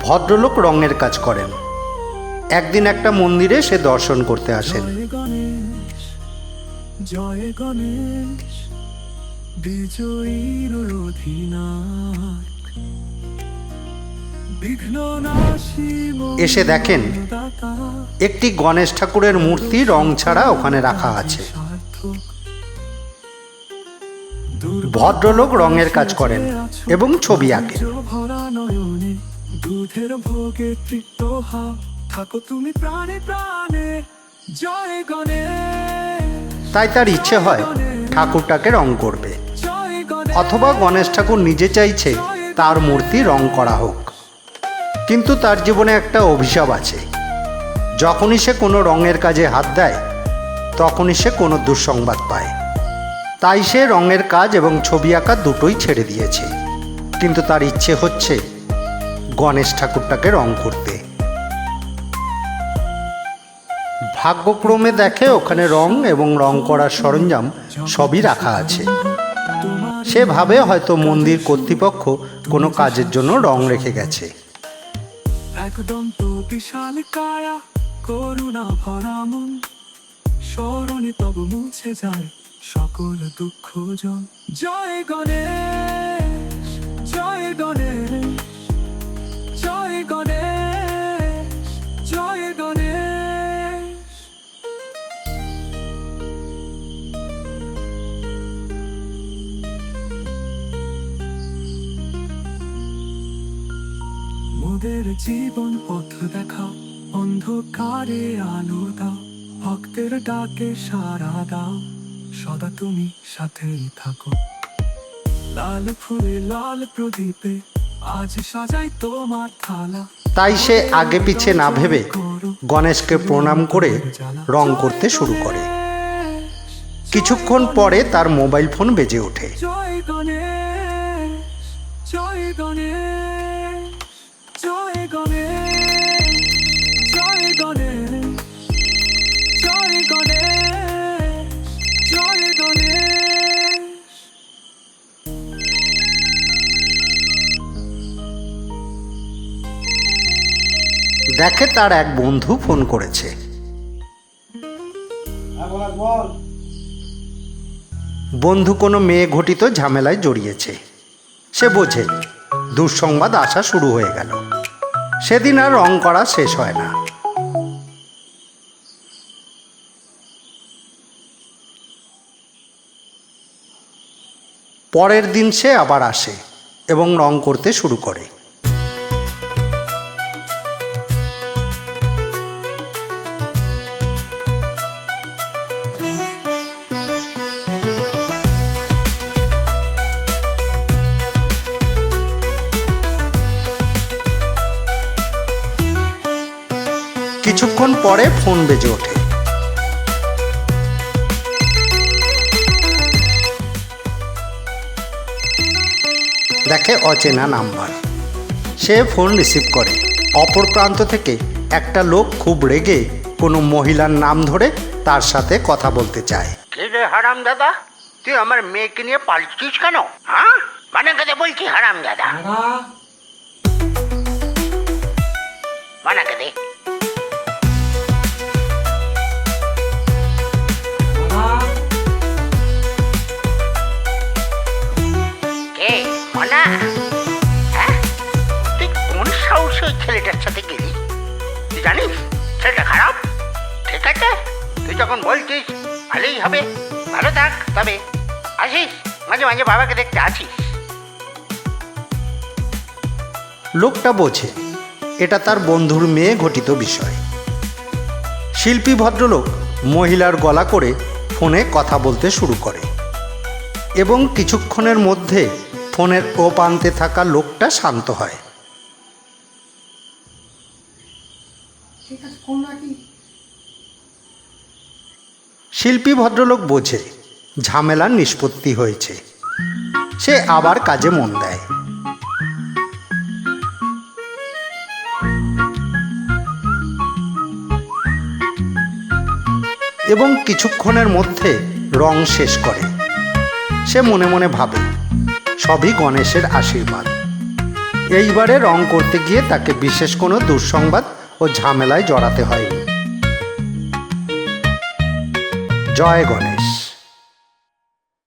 ভদ্রলোক রঙের কাজ করেন। একদিন একটা মন্দিরে সে দর্শন করতে আসেন। জয় গণেশ বিজয়ীর অধিনায়ক বিঘ্ননাশী এসে দেখেন একটি গণেশ ঠাকুরের মূর্তি রং ছাড়া ওখানে রাখা আছে। ভদ্রলোক রঙের কাজ করেন এবং ছবি আঁকেন। দুধের ভোগে তৃপ্ত হও থাকো তুমি প্রাণে প্রাণে জয় গণেশ। তাই তার ইচ্ছে হয় ঠাকুরটাকে রং করবে, অথবা গণেশ ঠাকুর নিজে চাইছে তার মূর্তি রং করা হোক। কিন্তু তার জীবনে একটা অভিশাপ আছে। যখনই সে কোনো রঙের কাজে হাত দেয় তখনই সে কোনো দুঃসংবাদ পায়। তাই সে রঙের কাজ এবং ছবি আঁকা দুটোই ছেড়ে দিয়েছে। কিন্তু তার ইচ্ছে হচ্ছে গণেশ ঠাকুরটাকে রং করতে। ভাগ্যক্রমে দেখে ওখানে রং এবং রং করার সরঞ্জাম সবই রাখা আছে। সে ভাবে হয়তো মন্দির কর্তৃপক্ষ কোনো কাজের জন্য রং রেখে গেছে। একদম তো বিশাল কায়া করুণা ভরা মন স্মরণে তবু মুছে যায় সকল দুঃখ জন। জয় গণেশ জয় গণেশ জয় গণেশ জয় গণেশ। মোদের জীবন পথ দেখাও অন্ধকারে আলো দাও ভক্তের ডাকে সাড়া দাও সদা তুমি সাথেই থাকো। লাল ফুলে লাল প্রদীপে আজ সাজাই তোমার থালা। তাই সে আগে পিছে না ভেবে গণেশকে প্রণাম করে রং করতে শুরু করে। কিছুক্ষণ পরে তার মোবাইল ফোন বেজে ওঠে। জয় গণেশ জয় গণেশ জয় গণেশ জয় গণেশ জয় গণেশ জয় গণেশ। দেখে তার এক বন্ধু ফোন করেছে। বন্ধু কোনো মেয়ে ঘটিত ঝামেলায় জড়িয়েছে। সে বোঝে দুঃসংবাদ আসা শুরু হয়ে গেল। সেদিন আর রং করা শেষ হয় না। পরের দিন সে আবার আসে এবং রং করতে শুরু করে। কিছুক্ষণ পরে ফোন বেজে ওঠে। দেখে অচেনা নাম্বার। সে ফোন রিসিভ করে। অপর প্রান্ত থেকে একটা লোক খুব রেগে কোনো মহিলার নাম ধরে তার সাথে কথা বলতে চায়। কে রে হারাম দাদা, তুই আমার মেয়েকে নিয়ে পালিয়েছিস কেন? হ্যাঁ, মানে কেটে বলছি হারাম দাদা, মানে কেটে কে মানা? হ্যাঁ, তুই কোন সাহসে ওই ছেলেটার সাথে গেলি? তুই জানিস ছেলেটা খারাপ? ঠিক আছে, তুই যখন বলছিস ভালোই হবে, ভালো থাক। তবে আসিস মাঝে মাঝে বাবাকে দেখতে আসিস। লোকটা বোঝে এটা তার বন্ধুর মেয়ে ঘটিত বিষয়। শিল্পী ভদ্রলোক মহিলার গলা করে ফোনে কথা বলতে শুরু করে এবং কিছুক্ষণের মধ্যে ফোনের ও প্রান্তে থাকা লোকটা শান্ত হয়। শিল্পী ভদ্রলোক বোঝে ঝামেলার নিষ্পত্তি হয়েছে। সে আবার কাজে মন দেয়। এবং কিছুক্ষণের মধ্যে রং শেষ করে। সে মনে মনে ভাবে সবই গণেশের আশীর্বাদ। এইবারে রং করতে গিয়ে তাকে বিশেষ কোনো দুঃসংবাদ ও ঝামেলায় জড়াতে হয়নি। জয় গণেশ।